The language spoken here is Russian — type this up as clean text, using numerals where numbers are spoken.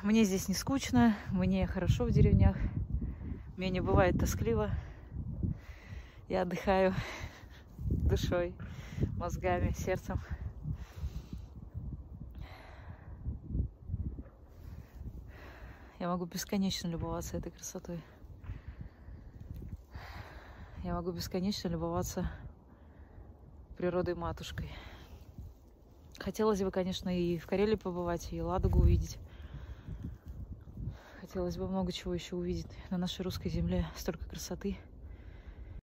Мне здесь не скучно, мне хорошо в деревнях, мне не бывает тоскливо. Я отдыхаю душой, мозгами, сердцем. Я могу бесконечно любоваться этой красотой. Я могу бесконечно любоваться природой-матушкой. Хотелось бы, конечно, и в Карелии побывать, и Ладогу увидеть. Хотелось бы много чего еще увидеть на нашей русской земле. Столько красоты.